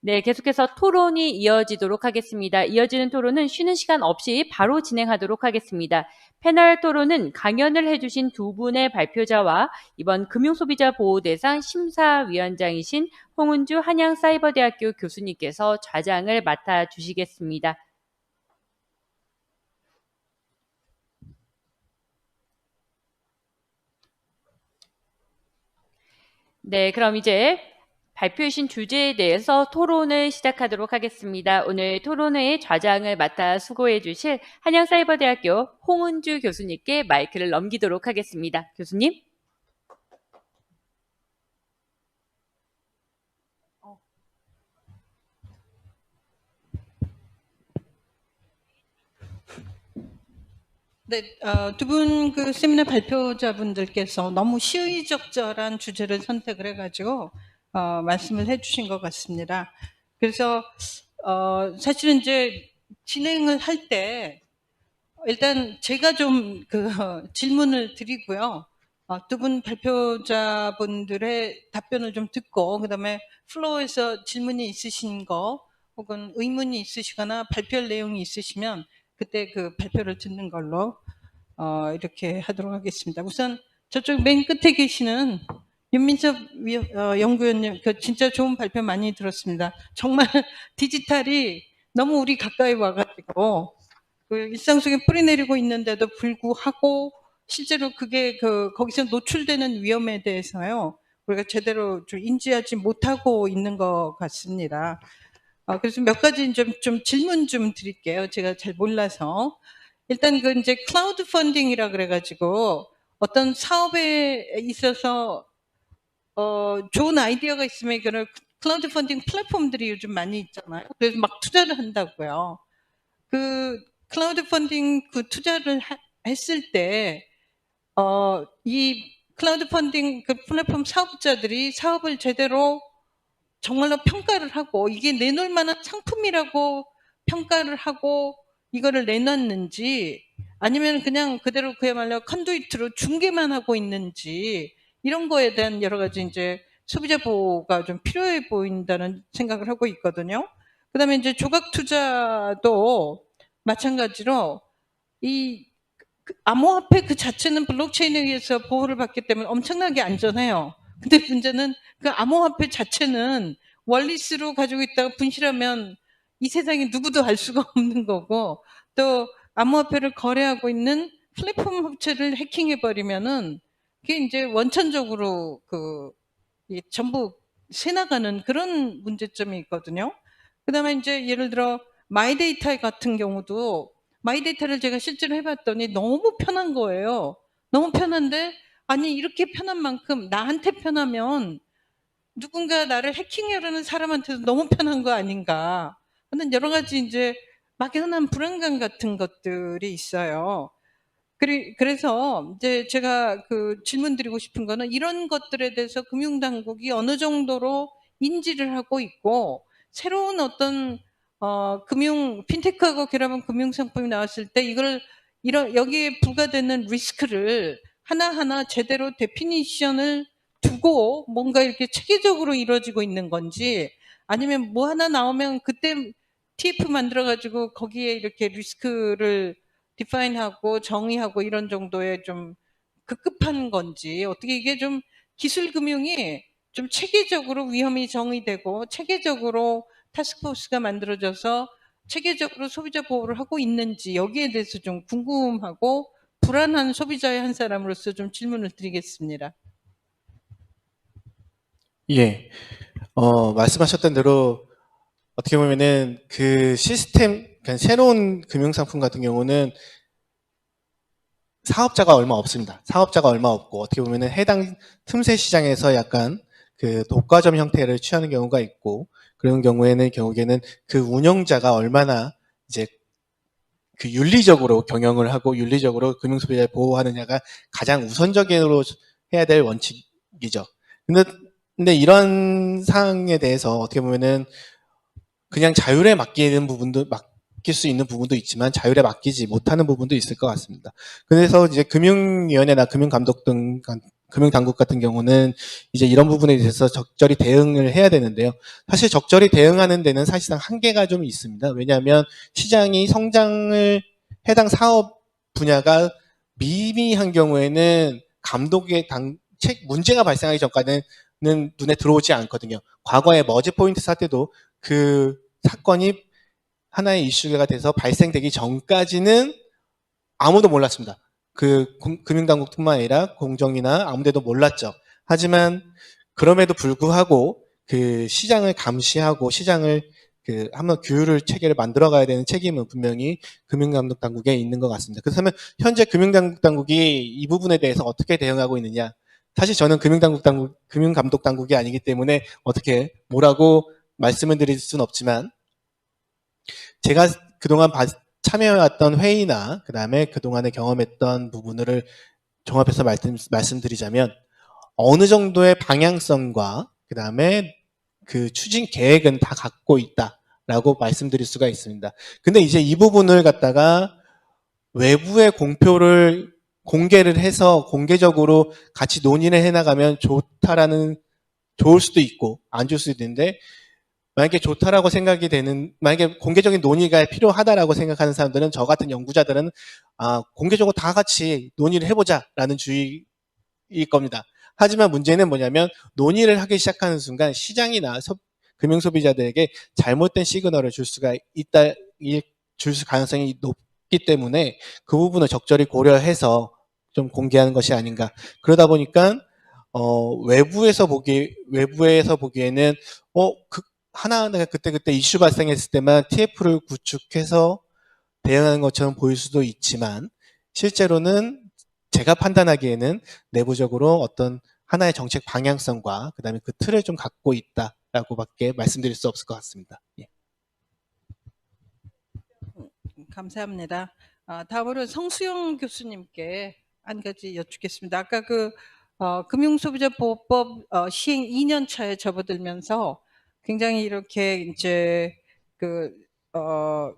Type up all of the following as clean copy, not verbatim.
네, 계속해서 토론이 이어지도록 하겠습니다. 이어지는 토론은 쉬는 시간 없이 바로 진행하도록 하겠습니다. 패널 토론은 강연을 해주신 두 분의 발표자와 이번 금융소비자보호대상 심사위원장이신 홍은주 한양사이버대학교 교수님께서 좌장을 맡아주시겠습니다. 네, 그럼 이제 발표해 주신 주제에 대해서 토론을 시작하도록 하겠습니다. 오늘 토론회의 좌장을 맡아 수고해 주실 한양사이버대학교 홍은주 교수님께 마이크를 넘기도록 하겠습니다. 교수님. 네, 두 분 그 세미나 발표자분들께서 너무 시의적절한 주제를 선택을 해가지고 말씀을 해주신 것 같습니다. 그래서 사실은 이제 진행을 할 때 일단 제가 좀 그 질문을 드리고요. 두 분 발표자분들의 답변을 좀 듣고 그다음에 플로어에서 질문이 있으신 거 혹은 의문이 있으시거나 발표할 내용이 있으시면 그때 그 발표를 듣는 걸로 이렇게 하도록 하겠습니다. 우선 저쪽 맨 끝에 계시는 윤민섭 연구위원님, 그 진짜 좋은 발표 많이 들었습니다. 정말 디지털이 너무 우리 가까이 와가지고 그 일상 속에 뿌리내리고 있는데도 불구하고 실제로 그게 거기서 노출되는 위험에 대해서요 우리가 제대로 좀 인지하지 못하고 있는 것 같습니다. 그래서 몇 가지 좀 질문 좀 드릴게요. 제가 잘 몰라서. 일단 그 이제 클라우드 펀딩이라 그래가지고 어떤 사업에 있어서 좋은 아이디어가 있으면 그런 클라우드 펀딩 플랫폼들이 요즘 많이 있잖아요. 그래서 막 투자를 한다고요. 그 클라우드 펀딩 그 투자를 했을 때 이 클라우드 펀딩 그 플랫폼 사업자들이 사업을 제대로 정말로 평가를 하고 이게 내놓을 만한 상품이라고 평가를 하고 이거를 내놨는지 아니면 그냥 그대로 그야말로 컨두이트로 중개만 하고 있는지 이런 거에 대한 여러 가지 이제 소비자 보호가 좀 필요해 보인다는 생각을 하고 있거든요. 그 다음에 이제 조각 투자도 마찬가지로 이 암호화폐 그 자체는 블록체인에 의해서 보호를 받기 때문에 엄청나게 안전해요. 근데 문제는 그 암호화폐 자체는 월리스로 가지고 있다가 분실하면 이 세상에 누구도 알 수가 없는 거고 또 암호화폐를 거래하고 있는 플랫폼 업체를 해킹해버리면은 그게 이제 원천적으로 전부 새나가는 그런 문제점이 있거든요. 그 다음에 이제 예를 들어 마이데이터 같은 경우도 마이데이터를 제가 실제로 해봤더니 너무 편한 거예요. 너무 편한데 아니 이렇게 편한 만큼 나한테 편하면 누군가 나를 해킹하려는 사람한테도 너무 편한 거 아닌가 하는 여러 가지 이제 막연한 불안감 같은 것들이 있어요. 그래서 이제 제가 그 질문 드리고 싶은 거는 이런 것들에 대해서 금융당국이 어느 정도로 인지를 하고 있고 새로운 어떤 핀테크하고 결합한 금융상품이 나왔을 때 여기에 부과되는 리스크를 하나하나 제대로 데피니션을 두고 뭔가 이렇게 체계적으로 이루어지고 있는 건지 아니면 뭐 하나 나오면 그때 TF 만들어가지고 거기에 이렇게 리스크를 디파인하고 정의하고 이런 정도의 좀 급급한 건지 어떻게 이게 좀 기술금융이 좀 체계적으로 위험이 정의되고 체계적으로 타스크포스가 만들어져서 체계적으로 소비자 보호를 하고 있는지 여기에 대해서 좀 궁금하고 불안한 소비자의 한 사람으로서 좀 질문을 드리겠습니다. 예, 말씀하셨던 대로 어떻게 보면은 그 시스템, 그러니까 새로운 금융상품 같은 경우는 사업자가 얼마 없습니다. 사업자가 얼마 없고 어떻게 보면은 해당 틈새 시장에서 약간 그 독과점 형태를 취하는 경우가 있고 그런 경우에는 결국에는 그 운영자가 얼마나 이제 그 윤리적으로 경영을 하고 윤리적으로 금융소비자를 보호하느냐가 가장 우선적으로 해야 될 원칙이죠. 근데 이런 사항에 대해서 어떻게 보면은 그냥 자율에 맡길 수 있는 부분도 있지만 자율에 맡기지 못하는 부분도 있을 것 같습니다. 그래서 이제 금융위원회나 금융감독 등 금융당국 같은 경우는 이제 이런 부분에 대해서 적절히 대응을 해야 되는데요. 사실 적절히 대응하는 데는 사실상 한계가 좀 있습니다. 왜냐하면 시장이 성장을 해당 사업 분야가 미미한 경우에는 감독의 문제가 발생하기 전까지는 눈에 들어오지 않거든요. 과거에 머지포인트 사태도 그 사건이 하나의 이슈가 돼서 발생되기 전까지는 아무도 몰랐습니다. 금융당국뿐만 아니라 공정이나 아무데도 몰랐죠. 하지만 그럼에도 불구하고 그 시장을 감시하고 시장을 한번 규율을 체계를 만들어가야 되는 책임은 분명히 금융감독당국에 있는 것 같습니다. 그렇다면 현재 금융당국이 이 부분에 대해서 어떻게 대응하고 있느냐? 사실 저는 금융감독당국이 아니기 때문에 어떻게 뭐라고 말씀을 드릴 수는 없지만 제가 그동안 참여해왔던 회의나 그다음에 그동안에 경험했던 부분을 종합해서 말씀드리자면 어느 정도의 방향성과 그다음에 그 추진 계획은 다 갖고 있다라고 말씀드릴 수가 있습니다. 근데 이제 이 부분을 갖다가 외부의 공개를 해서 공개적으로 같이 논의를 해나가면 좋을 수도 있고 안 좋을 수도 있는데 만약에 좋다라고 생각이 되는, 만약에 공개적인 논의가 필요하다라고 생각하는 사람들은, 저 같은 연구자들은 공개적으로 다 같이 논의를 해보자라는 주의일 겁니다. 하지만 문제는 뭐냐면 논의를 하기 시작하는 순간 시장이나 금융소비자들에게 잘못된 시그널을 줄 가능성이 높기 때문에 그 부분을 적절히 고려해서 좀 공개하는 것이 아닌가. 그러다 보니까 외부에서 보기에는 하나하나 그때 이슈 발생했을 때만 TF를 구축해서 대응하는 것처럼 보일 수도 있지만 실제로는 제가 판단하기에는 내부적으로 어떤 하나의 정책 방향성과 그다음에 그 틀을 좀 갖고 있다라고밖에 말씀드릴 수 없을 것 같습니다. 예. 감사합니다. 다음으로 성수영 교수님께 한 가지 여쭙겠습니다. 아까 금융소비자보호법 시행 2년 차에 접어들면서 굉장히 이렇게 이제 여러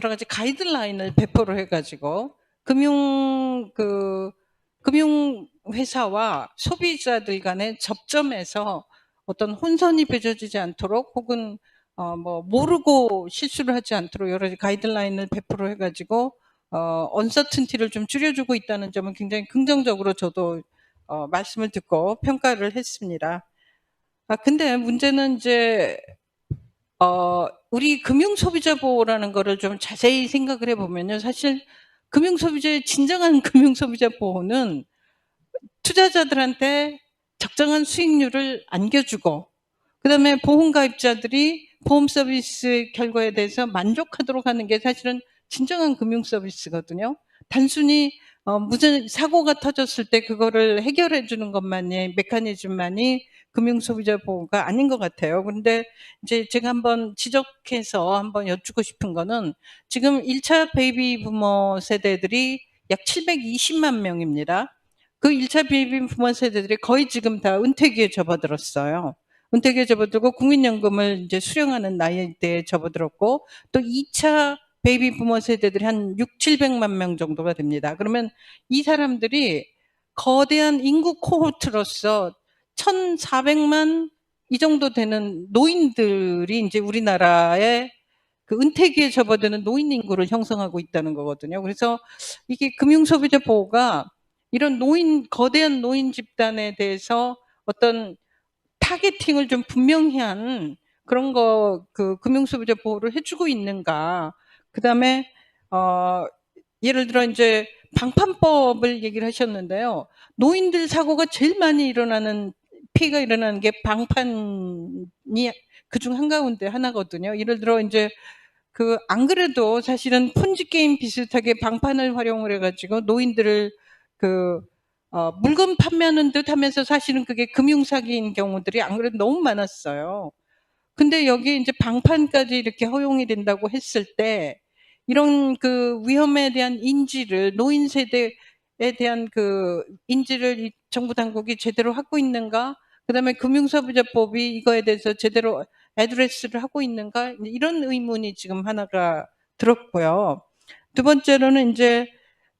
가지 가이드라인을 배포를 해가지고 금융회사와 소비자들 간의 접점에서 어떤 혼선이 빚어지지 않도록 혹은 모르고 실수를 하지 않도록 여러 가지 가이드라인을 배포를 해가지고 언서튼티를 좀 줄여주고 있다는 점은 굉장히 긍정적으로 저도 말씀을 듣고 평가를 했습니다. 근데 문제는 이제 우리 금융소비자보호라는 거를 좀 자세히 생각을 해보면요. 사실 진정한 금융소비자 보호는 투자자들한테 적정한 수익률을 안겨주고, 그 다음에 보험가입자들이 보험 서비스 결과에 대해서 만족하도록 하는 게 사실은 진정한 금융 서비스거든요. 단순히 무슨 사고가 터졌을 때 그거를 해결해 주는 것만이, 메커니즘만이 금융 소비자 보호가 아닌 것 같아요. 그런데 이제 제가 한번 지적해서 한번 여쭙고 싶은 거는, 지금 1차 베이비 부머 세대들이 약 720만 명입니다. 그 1차 베이비 부머 세대들이 거의 지금 다 은퇴기에 접어들었어요. 은퇴기에 접어들고 국민연금을 이제 수령하는 나이대에 접어들었고, 또 2차 베이비 부머 세대들이 한 700만 명 정도가 됩니다. 그러면 이 사람들이 거대한 인구 코호트로서 1,400만 이 정도 되는 노인들이 이제 우리나라의 그 은퇴기에 접어드는 노인 인구를 형성하고 있다는 거거든요. 그래서 이게 금융소비자 보호가 이런 거대한 노인 집단에 대해서 어떤 타겟팅을 좀 분명히 한 그런 금융소비자 보호를 해주고 있는가. 그 다음에, 예를 들어 이제 방판법을 얘기를 하셨는데요. 노인들 사고가 제일 많이 피해가 일어나는 게 방판이 그중 한가운데 하나거든요. 예를 들어 이제 안 그래도 사실은 폰지 게임 비슷하게 방판을 활용을 해가지고 노인들을 물건 판매하는 듯 하면서 사실은 그게 금융사기인 경우들이 안 그래도 너무 많았어요. 근데 여기 이제 방판까지 이렇게 허용이 된다고 했을 때, 이런 위험에 대한 인지를, 노인 세대에 대한 인지를 이 정부 당국이 제대로 하고 있는가? 그 다음에 금융소비자법이 이거에 대해서 제대로 애드레스를 하고 있는가? 이런 의문이 지금 하나가 들었고요. 두 번째로는 이제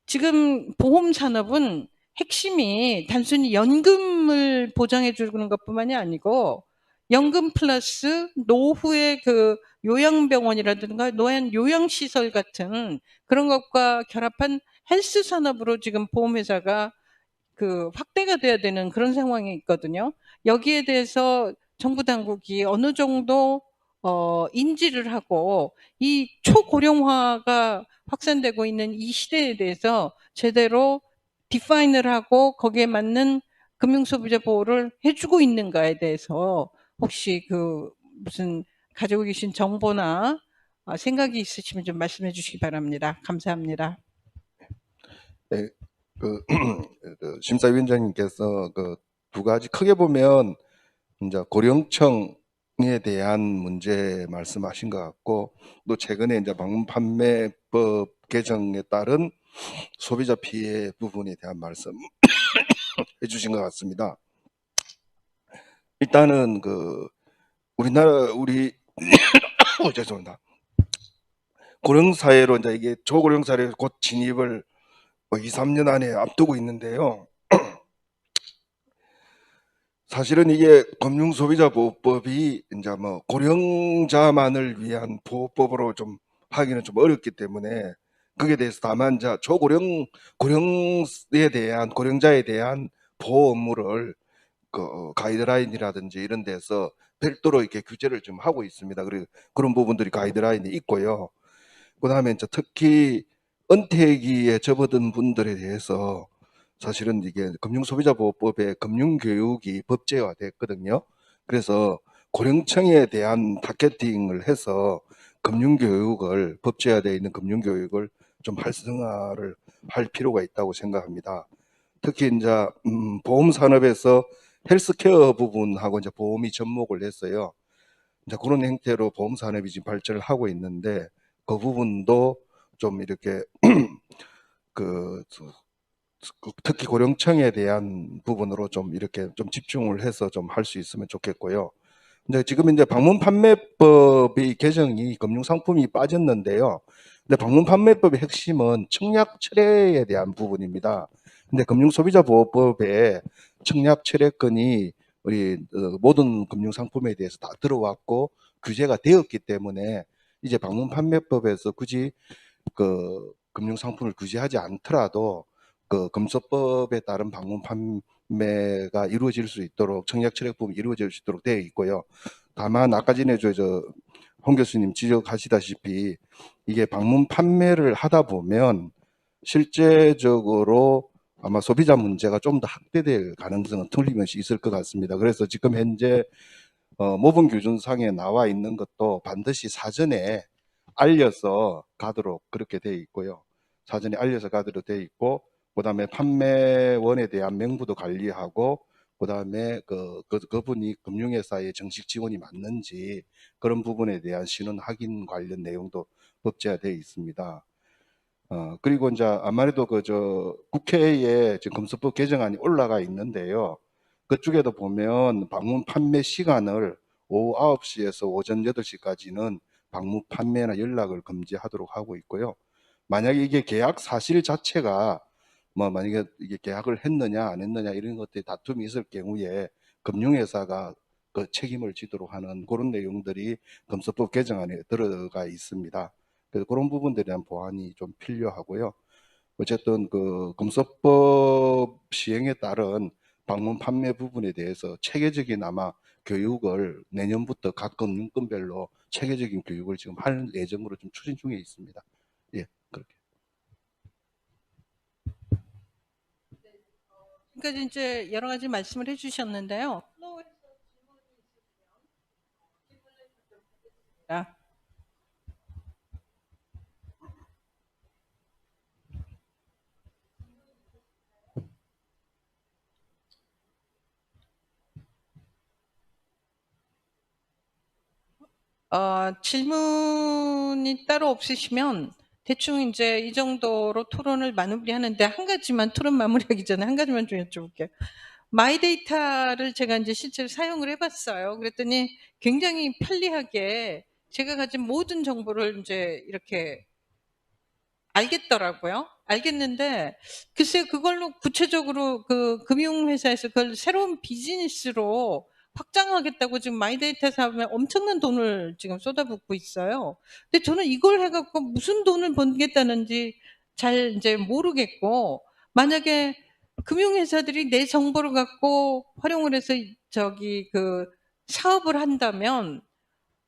지금 보험 산업은 핵심이 단순히 연금을 보장해 주는 것뿐만이 아니고 연금 플러스 노후의 그 요양병원이라든가 노인 요양시설 같은 그런 것과 결합한 헬스 산업으로 지금 보험회사가 그 확대가 돼야 되는 그런 상황이 있거든요. 여기에 대해서 정부 당국이 어느 정도 인지를 하고 이 초고령화가 확산되고 있는 이 시대에 대해서 제대로 디파인을 하고 거기에 맞는 금융소비자 보호를 해주고 있는가에 대해서 혹시 그 무슨 가지고 계신 정보나 생각이 있으시면 좀 말씀해 주시기 바랍니다. 감사합니다. 네, 그 심사위원장님께서 그 두 가지 크게 보면 이제 고령층에 대한 문제 말씀하신 것 같고, 또 최근에 이제 방문 판매법 개정에 따른 소비자 피해 부분에 대한 말씀 해주신 것 같습니다. 일단은 그 우리 죄송합니다. 고령 사회로 이제 이게 초고령 사회에 곧 진입을 2, 3년 안에 앞두고 있는데요. 사실은 이게 금융소비자보호법이 이제 뭐 고령자만을 위한 보호법으로 좀 하기는 좀 어렵기 때문에 거기에 대해서 다만 이제 고령에 대한 고령자에 대한 보호 업무를 그 가이드라인이라든지 이런 데서 별도로 이렇게 규제를 좀 하고 있습니다. 그리고 그런 부분들이 가이드라인이 있고요. 그다음에 이제 특히 은퇴기에 접어든 분들에 대해서 사실은 이게 금융소비자보호법에 금융교육이 법제화됐거든요. 그래서 고령층에 대한 타겟팅을 해서 금융교육을 법제화되어 있는 금융교육을 좀 활성화를 할 필요가 있다고 생각합니다. 특히 이제 보험 산업에서 헬스케어 부분하고 이제 보험이 접목을 했어요. 이제 그런 형태로 보험 산업이 지금 발전을 하고 있는데 그 부분도 좀 이렇게 그 특히 고령층에 대한 부분으로 좀 이렇게 좀 집중을 해서 좀 할 수 있으면 좋겠고요. 근데 지금 이제 방문 판매법이 개정이 금융상품이 빠졌는데요. 근데 방문 판매법의 핵심은 청약 철회에 대한 부분입니다. 근데 금융소비자보호법에 청약 철회권이 우리 모든 금융상품에 대해서 다 들어왔고 규제가 되었기 때문에 이제 방문 판매법에서 굳이 그 금융상품을 규제하지 않더라도 그 금소법에 따른 방문 판매가 이루어질 수 있도록 청약 철회법이 이루어질 수 있도록 되어 있고요. 다만 아까 전에 홍 교수님 지적하시다시피 이게 방문 판매를 하다 보면 실제적으로 아마 소비자 문제가 좀 더 확대될 가능성은 틀림없이 있을 것 같습니다. 그래서 지금 현재 모범 규준상에 나와 있는 것도 반드시 사전에 알려서 가도록 그렇게 되어 있고요. 사전에 알려서 가도록 되어 있고, 그 다음에 판매원에 대한 명부도 관리하고, 그 다음에 그분이 금융회사의 정식 지원이 맞는지 그런 부분에 대한 신원 확인 관련 내용도 법제화되어 있습니다. 그리고 이제 아무래도 국회에 지금 금소법 개정안이 올라가 있는데요. 그쪽에도 보면 방문 판매 시간을 오후 9시에서 오전 8시까지는 방문 판매나 연락을 금지하도록 하고 있고요. 만약에 이게 계약 사실 자체가 뭐 만약에 이게 계약을 했느냐 안 했느냐 이런 것들이 다툼이 있을 경우에 금융회사가 그 책임을 지도록 하는 그런 내용들이 금소법 개정안에 들어가 있습니다. 그래서 그런 부분들에 대한 보완이 좀 필요하고요. 어쨌든 그 금소법 시행에 따른 방문 판매 부분에 대해서 체계적인 아마 교육을 내년부터 각 금융권별로 체계적인 교육을 지금 할 예정으로 좀 추진 중에 있습니다. 예, 그렇게. 지금까지 이제 여러 가지 말씀을 해주셨는데요. 질문이 따로 없으시면 대충 이제 이 정도로 토론을 마무리하는데 한 가지만 토론 마무리하기 전에 한 가지만 좀 여쭤볼게요. 마이데이터를 제가 이제 실제로 사용을 해봤어요. 그랬더니 굉장히 편리하게 제가 가진 모든 정보를 이제 이렇게 알겠더라고요. 알겠는데 글쎄 그걸로 구체적으로 그 금융회사에서 그걸 새로운 비즈니스로 확장하겠다고 지금 마이데이터 사업에 엄청난 돈을 지금 쏟아붓고 있어요. 근데 저는 이걸 해갖고 무슨 돈을 벌겠다는지 잘 이제 모르겠고, 만약에 금융회사들이 내 정보를 갖고 활용을 해서 저기 그 사업을 한다면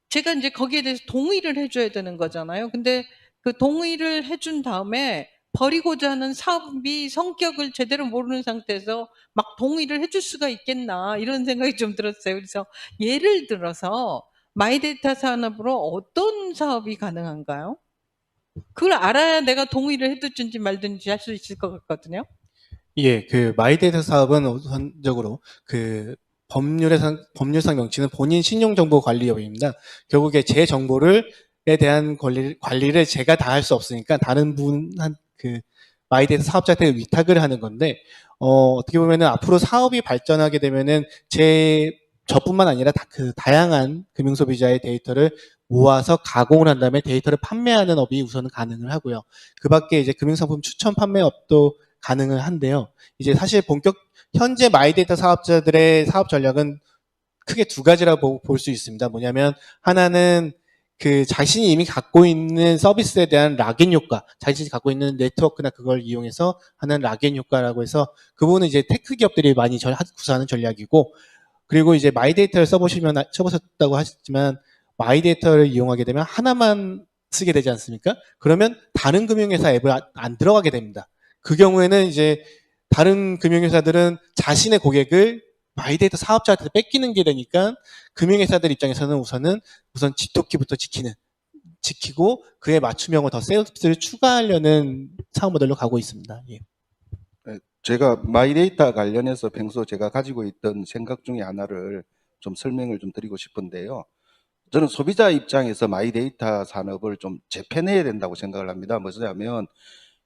제가 이제 거기에 대해서 동의를 해줘야 되는 거잖아요. 근데 그 동의를 해준 다음에 벌이고자 하는 사업이 성격을 제대로 모르는 상태에서 막 동의를 해줄 수가 있겠나, 이런 생각이 좀 들었어요. 그래서 예를 들어서 마이데이터 산업으로 어떤 사업이 가능한가요? 그걸 알아야 내가 동의를 해줬든지 말든지 할 수 있을 것 같거든요. 예, 그 마이데이터 사업은 우선적으로 그 법률상 명칭은 본인 신용정보관리업입니다. 결국에 제 정보에 대한 관리를 제가 다 할 수 없으니까 다른 그 마이데이터 사업자한테 위탁을 하는 건데, 어떻게 보면은 앞으로 사업이 발전하게 되면은 저뿐만 아니라 그 다양한 금융소비자의 데이터를 모아서 가공을 한 다음에 데이터를 판매하는 업이 우선은 가능을 하고요. 그 밖에 이제 금융상품 추천 판매업도 가능을 한데요. 이제 사실 현재 마이데이터 사업자들의 사업 전략은 크게 두 가지라고 볼 수 있습니다. 뭐냐면, 하나는 그 자신이 이미 갖고 있는 서비스에 대한 락인 효과, 자신이 갖고 있는 네트워크나 그걸 이용해서 하는 락인 효과라고 해서 그 부분은 이제 테크 기업들이 많이 구사하는 전략이고, 그리고 이제 마이데이터를 써보셨다고 하셨지만, 마이데이터를 이용하게 되면 하나만 쓰게 되지 않습니까? 그러면 다른 금융회사 앱을 안 들어가게 됩니다. 그 경우에는 이제 다른 금융회사들은 자신의 고객을 마이데이터 사업자한테 뺏기는 게 되니까, 금융회사들 입장에서는 우선 지토끼부터 지키고 그에 맞춤형으로 더 서비스를 추가하려는 사업 모델로 가고 있습니다. 예. 제가 마이데이터 관련해서 평소 제가 가지고 있던 생각 중에 하나를 좀 설명을 좀 드리고 싶은데요. 저는 소비자 입장에서 마이데이터 산업을 좀 재편해야 된다고 생각을 합니다. 뭐냐면,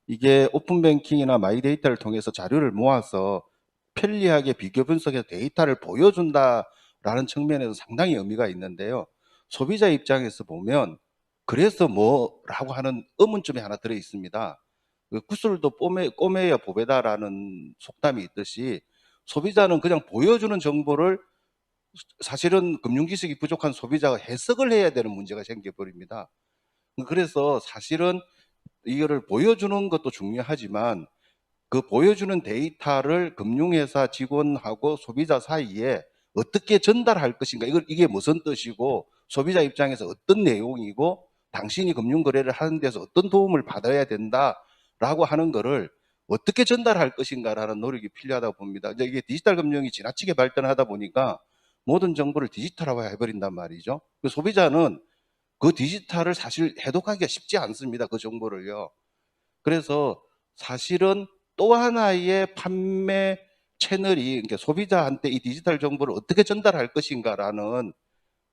이게 오픈뱅킹이나 마이데이터를 통해서 자료를 모아서 편리하게 비교 분석해서 데이터를 보여준다라는 측면에서 상당히 의미가 있는데요. 소비자 입장에서 보면 그래서 뭐라고 하는 의문점이 하나 들어 있습니다. 그 구슬도 꼬매야 보배다라는 속담이 있듯이, 소비자는 그냥 보여주는 정보를 사실은 금융지식이 부족한 소비자가 해석을 해야 되는 문제가 생겨버립니다. 그래서 사실은 이거를 보여주는 것도 중요하지만 그 보여주는 데이터를 금융회사 직원하고 소비자 사이에 어떻게 전달할 것인가, 이게 무슨 뜻이고 소비자 입장에서 어떤 내용이고 당신이 금융거래를 하는 데서 어떤 도움을 받아야 된다라고 하는 거를 어떻게 전달할 것인가라는 노력이 필요하다고 봅니다. 이게 디지털 금융이 지나치게 발전하다 보니까 모든 정보를 디지털화해 버린단 말이죠. 소비자는 그 디지털을 사실 해독하기가 쉽지 않습니다. 그 정보를요. 그래서 사실은 또 하나의 판매 채널이, 그러니까 소비자한테 이 디지털 정보를 어떻게 전달할 것인가라는,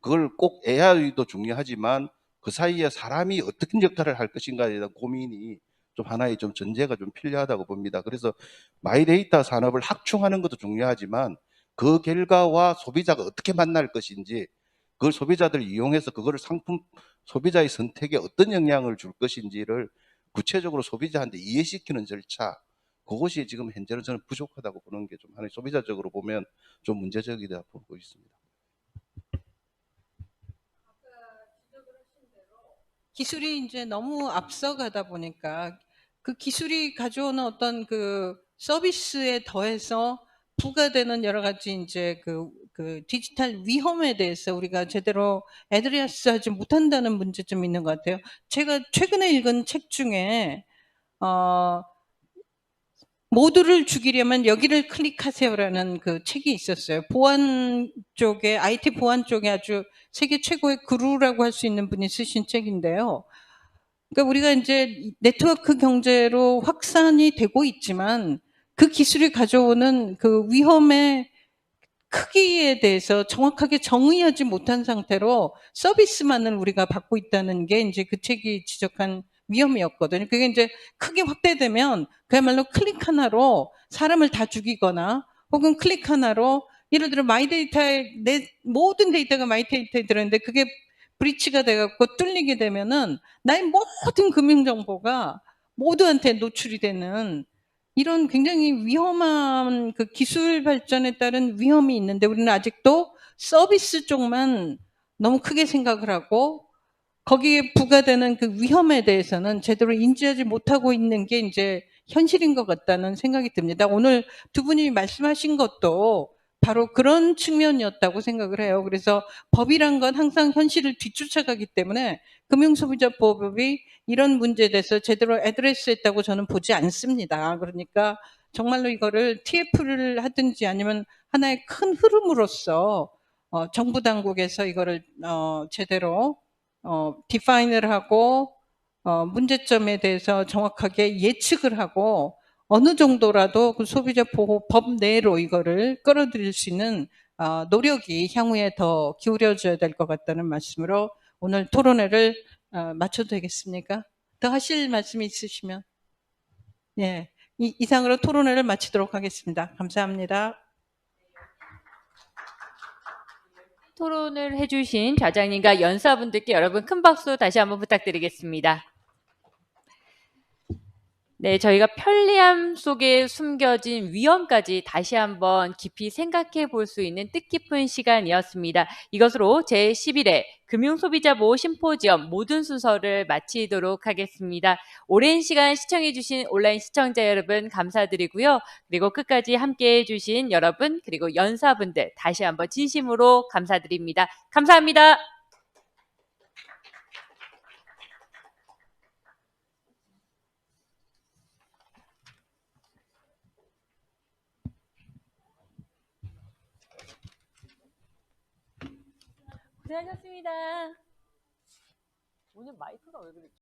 그걸 꼭 AI도 중요하지만 그 사이에 사람이 어떤 역할을 할 것인가에 대한 고민이 좀 하나의 좀 전제가 좀 필요하다고 봅니다. 그래서 마이데이터 산업을 확충하는 것도 중요하지만 그 결과와 소비자가 어떻게 만날 것인지, 그걸 소비자들 이용해서 그거를 소비자의 선택에 어떤 영향을 줄 것인지를 구체적으로 소비자한테 이해시키는 절차, 그것이 지금 현재는 저는 부족하다고 보는 게 좀 하나의 소비자적으로 보면 좀 문제적이다 보고 있습니다. 기술이 이제 너무 앞서가다 보니까 그 기술이 가져오는 어떤 그 서비스에 더해서 부과되는 여러 가지 이제 그 디지털 위험에 대해서 우리가 제대로 애드레스하지 못한다는 문제점이 있는 것 같아요. 제가 최근에 읽은 책 중에 모두를 죽이려면 여기를 클릭하세요라는 그 책이 있었어요. 보안 쪽에, IT 보안 쪽에 아주 세계 최고의 그루라고 할 수 있는 분이 쓰신 책인데요. 그러니까 우리가 이제 네트워크 경제로 확산이 되고 있지만 그 기술이 가져오는 그 위험의 크기에 대해서 정확하게 정의하지 못한 상태로 서비스만을 우리가 받고 있다는 게 이제 그 책이 지적한 위험이었거든요. 그게 이제 크게 확대되면 그야말로 클릭 하나로 사람을 다 죽이거나, 혹은 클릭 하나로 예를 들어 마이데이터에 내 모든 데이터가 마이데이터에 들어있는데 그게 브리치가 돼갖고 뚫리게 되면은 나의 모든 금융정보가 모두한테 노출이 되는 이런 굉장히 위험한 그 기술 발전에 따른 위험이 있는데 우리는 아직도 서비스 쪽만 너무 크게 생각을 하고 거기에 부과되는 그 위험에 대해서는 제대로 인지하지 못하고 있는 게 이제 현실인 것 같다는 생각이 듭니다. 오늘 두 분이 말씀하신 것도 바로 그런 측면이었다고 생각을 해요. 그래서 법이란 건 항상 현실을 뒤쫓아가기 때문에 금융소비자보호법이 이런 문제에 대해서 제대로 애드레스했다고 저는 보지 않습니다. 그러니까 정말로 이거를 TF를 하든지 아니면 하나의 큰 흐름으로서 정부 당국에서 이거를 제대로 디파인을 하고 문제점에 대해서 정확하게 예측을 하고 어느 정도라도 그 소비자 보호법 내로 이거를 끌어들일 수 있는 노력이 향후에 더 기울여져야 될 것 같다는 말씀으로 오늘 토론회를 마쳐도 되겠습니까? 더 하실 말씀이 있으시면 예, 이상으로 토론회를 마치도록 하겠습니다. 감사합니다. 토론을 해주신 좌장님과 연사분들께 여러분 큰 박수 다시 한번 부탁드리겠습니다. 네, 저희가 편리함 속에 숨겨진 위험까지 다시 한번 깊이 생각해 볼 수 있는 뜻깊은 시간이었습니다. 이것으로 제11회 금융소비자보호 심포지엄 모든 순서를 마치도록 하겠습니다. 오랜 시간 시청해 주신 온라인 시청자 여러분 감사드리고요. 그리고 끝까지 함께해 주신 여러분 그리고 연사분들 다시 한번 진심으로 감사드립니다. 감사합니다. 고생하셨습니다. 오늘 마이크가 왜 그랬지?